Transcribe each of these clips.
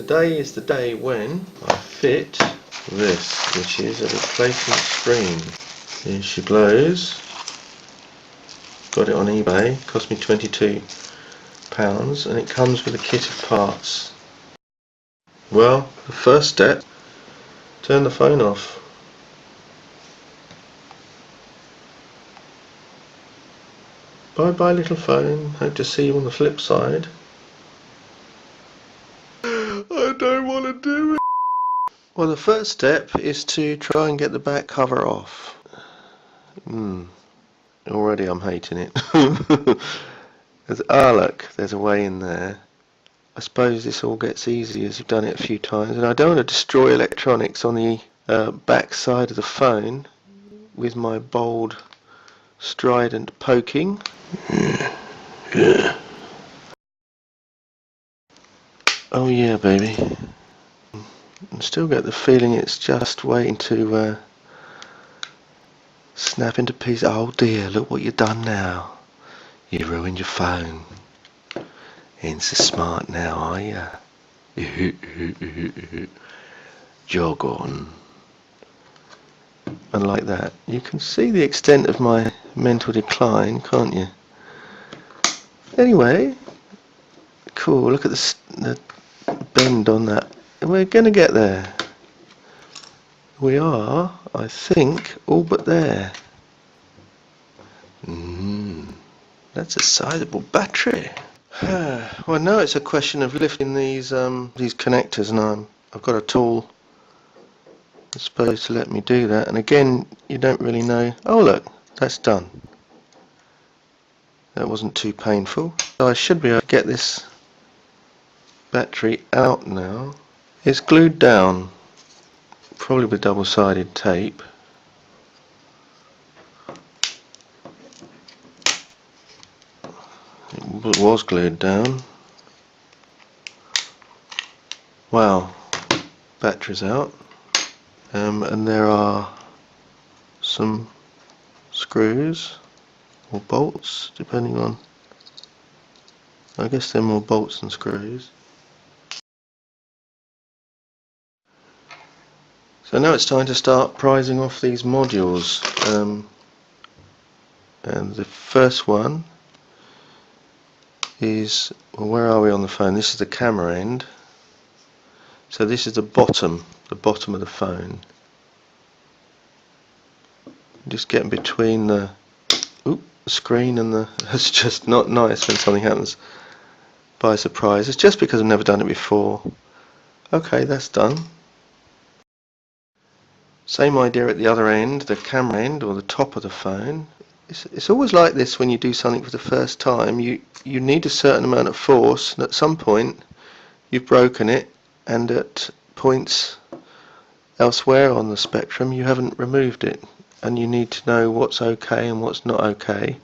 Today is the day when I fit this, which is a replacement screen. Here she blows. Got it on eBay, cost me £22, and it comes with a kit of parts. Well, the first step, turn the phone off. Bye bye little phone, hope to see you on the flip side. I don't want to do it. Well, the first step is to try and get the back cover off. Already I'm hating it. Look, there's a way in there. I suppose this all gets easy as you've done it a few times, and I don't want to destroy electronics on the back side of the phone with my bold, strident poking. Yeah. Oh yeah, baby. I still get the feeling it's just waiting to snap into pieces. Oh dear, look what you've done now. You ruined your phone. Ain't so smart now, are ya? Jog on. And like that. You can see the extent of my mental decline, can't you? Anyway, cool, look at the bend on that. We're going to get there. We are, I think, all but there. That's a sizable battery. Well, now it's a question of lifting these connectors, and I've got a tool that's supposed to let me do that. And again, you don't really know. Oh look, that's done. That wasn't too painful. So I should be able to get this battery out now. It's glued down, probably with double-sided tape. It was glued down. Wow, battery's out. And there are some screws or bolts, depending on, I guess they're more bolts than screws. So now it's time to start prizing off these modules, and the first one is, well, where are we on the phone? This is the camera end, so this is the bottom of the phone. Just getting between the screen and the, it's just not nice when something happens by surprise. It's just because I've never done it before. Okay, that's done. Same idea at the other end, the camera end or the top of the phone. It's always like this when you do something for the first time. You need a certain amount of force, and at some point you've broken it, and at points elsewhere on the spectrum you haven't removed it, and you need to know what's okay and what's not okay.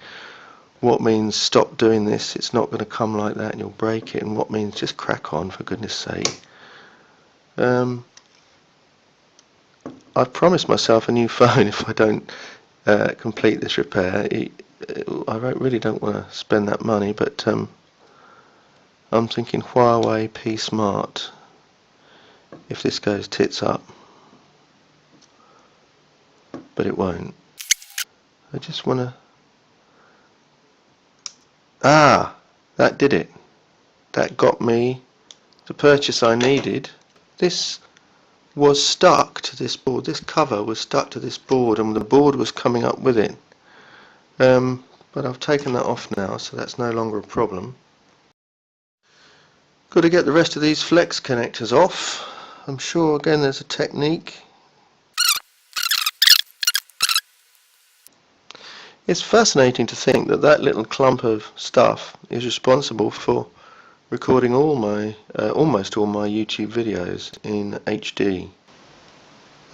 What means stop doing this, it's not going to come like that and you'll break it, and what means just crack on, for goodness sake. I've promised myself a new phone if I don't complete this repair. I really don't want to spend that money, but I'm thinking Huawei P Smart if this goes tits up, but it won't. I just want to, that did it. That got me the purchase I needed. This was stuck to this board. This cover was stuck to this board, and the board was coming up with it. But I've taken that off now, so that's no longer a problem. Got to get the rest of these flex connectors off. I'm sure again there's a technique. It's fascinating to think that that little clump of stuff is responsible for recording all my almost all my YouTube videos in HD.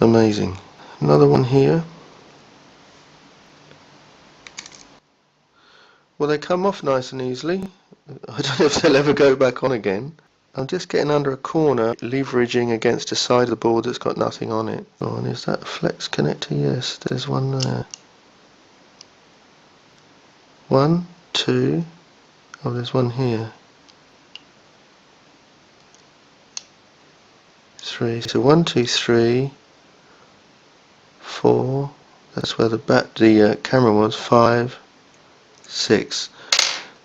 Amazing. Another one here. Well, they come off nice and easily. I don't know if they'll ever go back on again. I'm just getting under a corner, leveraging against a side of the board that's got nothing on it. Oh, and is that a flex connector? Yes, there's one there. 1, 2, oh, there's one here. 3. So 1, 2, 3, 4. That's where the camera was. 5, 6.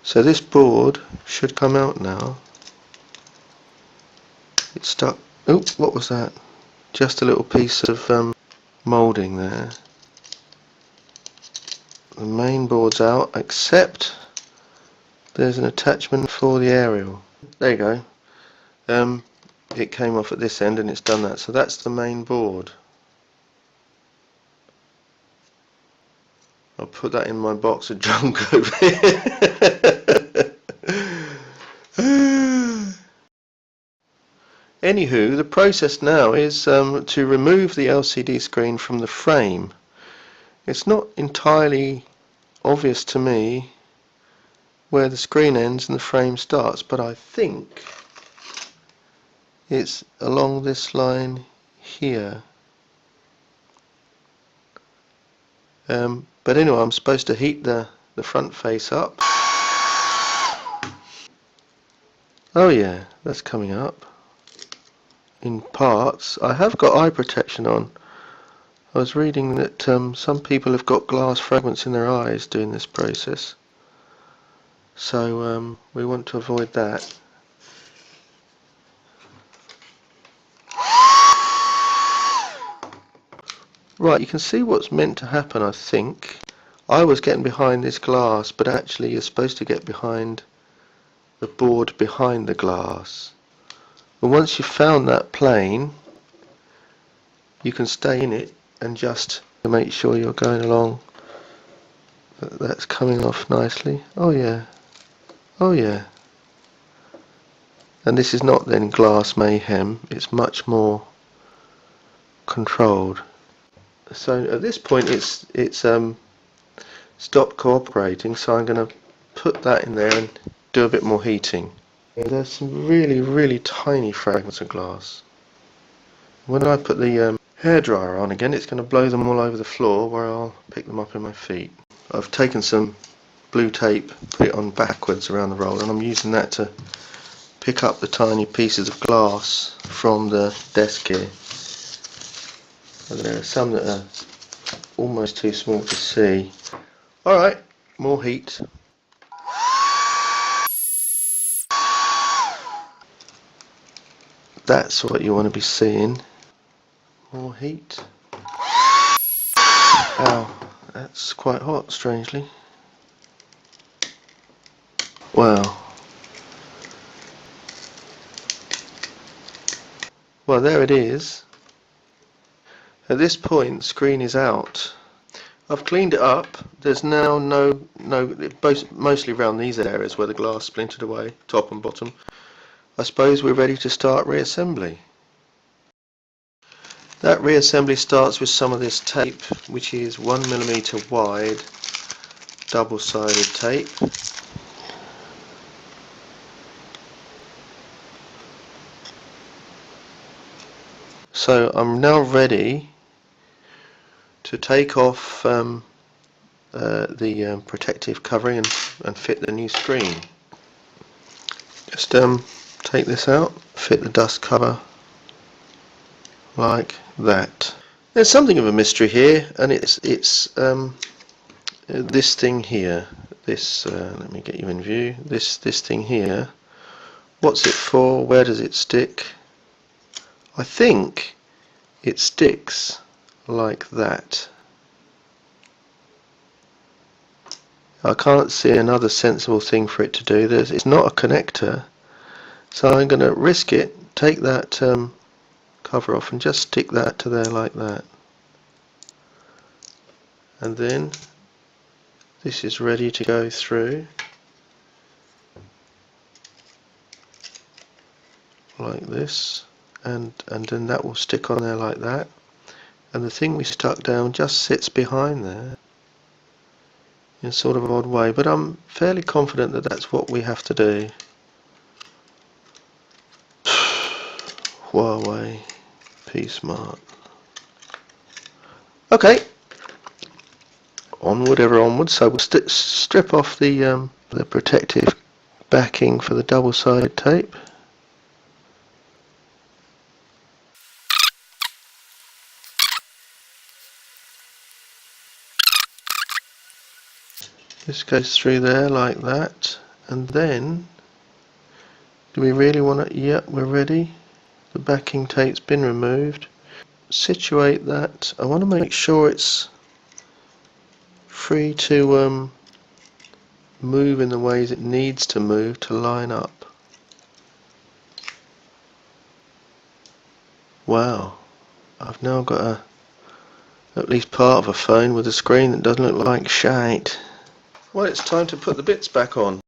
So this board should come out now. It's stuck. Oh, what was that? Just a little piece of moulding there. The main board's out, except there's an attachment for the aerial. There you go. It came off at this end and it's done that. So that's the main board. I'll put that in my box of junk over here. Anywho, the process now is to remove the LCD screen from the frame. It's not entirely obvious to me where the screen ends and the frame starts, but I think it's along this line here. But anyway, I'm supposed to heat the front face up. Oh yeah, that's coming up in parts. I have got eye protection on. I was reading that some people have got glass fragments in their eyes doing this process, so we want to avoid that. Right, you can see what's meant to happen, I think. I was getting behind this glass, but actually you're supposed to get behind the board behind the glass. And once you've found that plane, you can stay in it and just make sure you're going along. That's coming off nicely. Oh yeah. Oh yeah. And this is not then glass mayhem, it's much more controlled. So at this point it's stopped cooperating, so I'm going to put that in there and do a bit more heating. There's some really tiny fragments of glass. When I put the hairdryer on again, it's going to blow them all over the floor where I'll pick them up in my feet. I've taken some blue tape, put it on backwards around the roll, and I'm using that to pick up the tiny pieces of glass from the desk here. And there are some that are almost too small to see. Alright, more heat. That's what you want to be seeing. More heat. Ow, that's quite hot, strangely. Wow. Well, there it is. At this point, the screen is out. I've cleaned it up. There's now mostly around these areas where the glass splintered away, top and bottom. I suppose we're ready to start reassembly. That reassembly starts with some of this tape, which is 1mm wide, double-sided tape. So I'm now ready to take off the protective covering and fit the new screen. Just take this out, fit the dust cover like that. There's something of a mystery here, and it's this thing here. This let me get you in view. This thing here. What's it for? Where does it stick? I think it sticks like that. I can't see another sensible thing for it to do. It's not a connector, so I'm going to risk it, take that cover off and just stick that to there like that. And then this is ready to go through like this, and then that will stick on there like that, and the thing we stuck down just sits behind there in sort of an odd way, but I'm fairly confident that that's what we have to do. Huawei P-Smart. Okay, onward ever onward. So we'll strip off the protective backing for the double-sided tape. This goes through there like that, and then do we really want to? Yep, we're ready. The backing tape's been removed. Situate that. I want to make sure it's free to move in the ways it needs to move to line up. Wow, I've now got at least part of a phone with a screen that doesn't look like shite. Well, it's time to put the bits back on.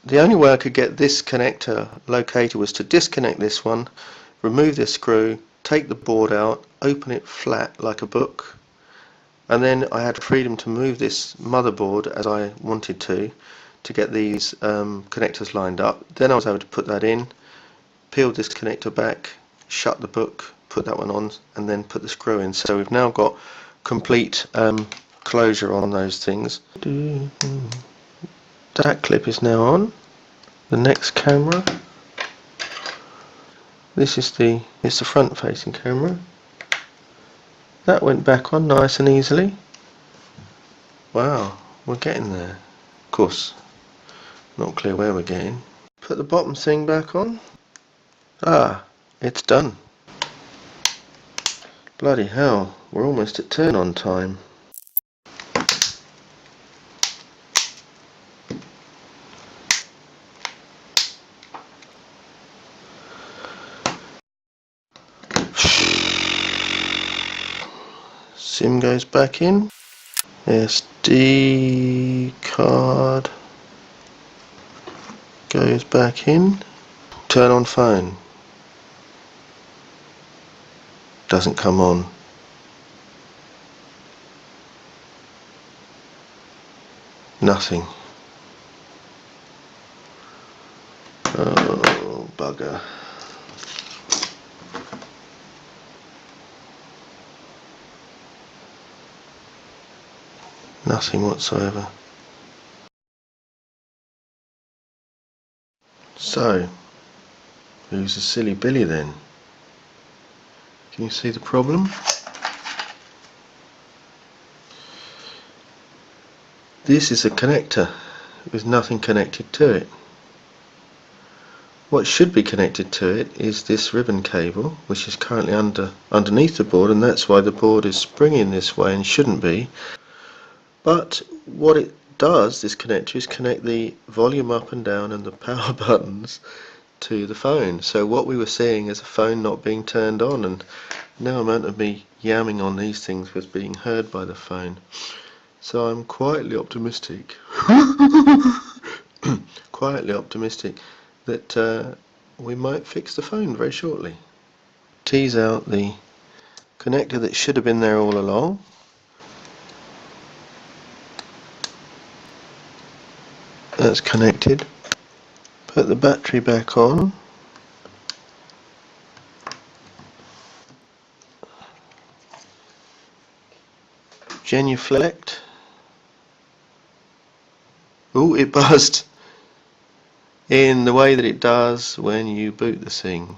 The only way I could get this connector located was to disconnect this one, remove this screw, take the board out, open it flat like a book, and then I had freedom to move this motherboard as I wanted to get these connectors lined up. Then I was able to put that in, peel this connector back, shut the book, put that one on, and then put the screw in. So we've now got complete closure on those things. That clip is now on. The next camera. This is the front facing camera. That went back on nice and easily. Wow, we're getting there. Of course, not clear where we're getting. Put the bottom thing back on. Ah, it's done. Bloody hell, we're almost at turn on time. SIM goes back in. SD card goes back in. Turn on phone. Doesn't come on. Nothing. Oh, bugger. Nothing whatsoever. So, who's the silly Billy then? Can you see the problem? This is a connector with nothing connected to it. What should be connected to it is this ribbon cable, which is currently underneath the board, and that's why the board is springing this way and shouldn't be. But what it does, this connector, is connect the volume up and down and the power buttons to the phone. So what we were seeing is a phone not being turned on, and no amount of me yamming on these things was being heard by the phone. So I'm quietly optimistic that we might fix the phone very shortly. Tease out the connector that should have been there all along. That's connected. Put the battery back on. Genuflect. Oh, it buzzed in the way that it does when you boot the thing.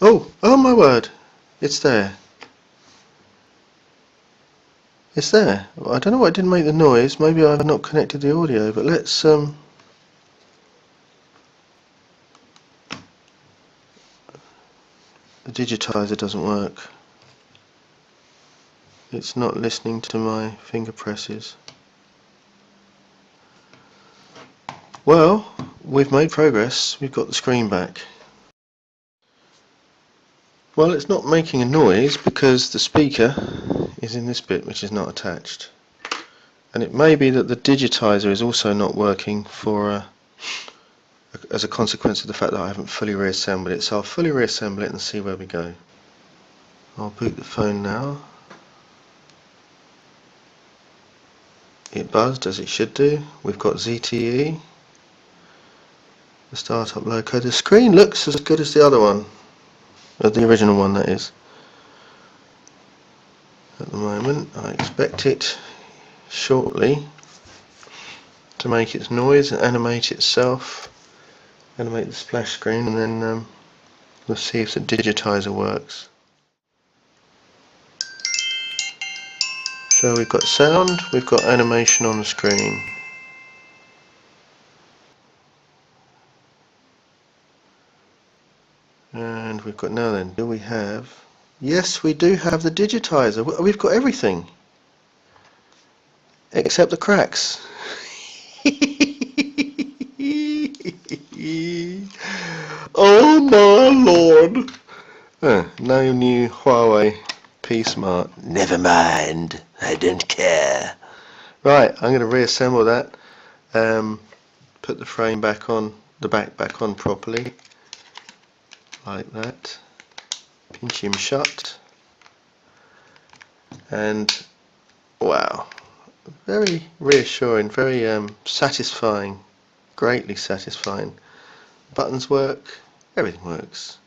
Oh my word, it's there. It's there. I don't know why it didn't make the noise. Maybe I've not connected the audio, but let's the digitizer doesn't work. It's not listening to my finger presses. Well, we've made progress. We've got the screen back. Well, it's not making a noise because the speaker is in this bit, which is not attached. And it may be that the digitizer is also not working as a consequence of the fact that I haven't fully reassembled it. So I'll fully reassemble it and see where we go. I'll boot the phone now. It buzzed as it should do. We've got ZTE, the startup logo. The screen looks as good as the other one, the original one that is. At the moment, I expect it shortly to make its noise and animate itself, animate the splash screen, and then we'll see if the digitizer works. So we've got sound, we've got animation on the screen. And we've got, now then, do we have, yes we do have the digitizer. We've got everything except the cracks. Oh my lord. No new Huawei P Smart. Never mind, I don't care. Right, I'm going to reassemble that. Put the frame back on, the back on properly, like that. Pinch him shut. And wow, very reassuring, very satisfying, greatly satisfying. Buttons work, everything works.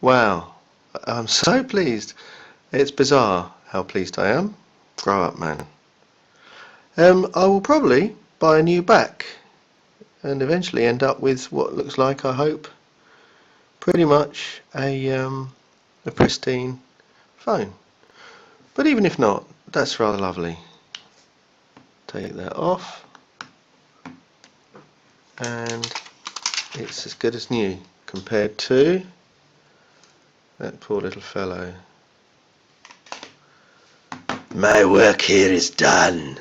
Wow, I'm so pleased. It's bizarre how pleased I am. Grow up, man. I will probably buy a new back and eventually end up with what looks like, I hope, pretty much a pristine phone. But even if not, that's rather lovely. Take that off and it's as good as new compared to that poor little fellow. My work here is done.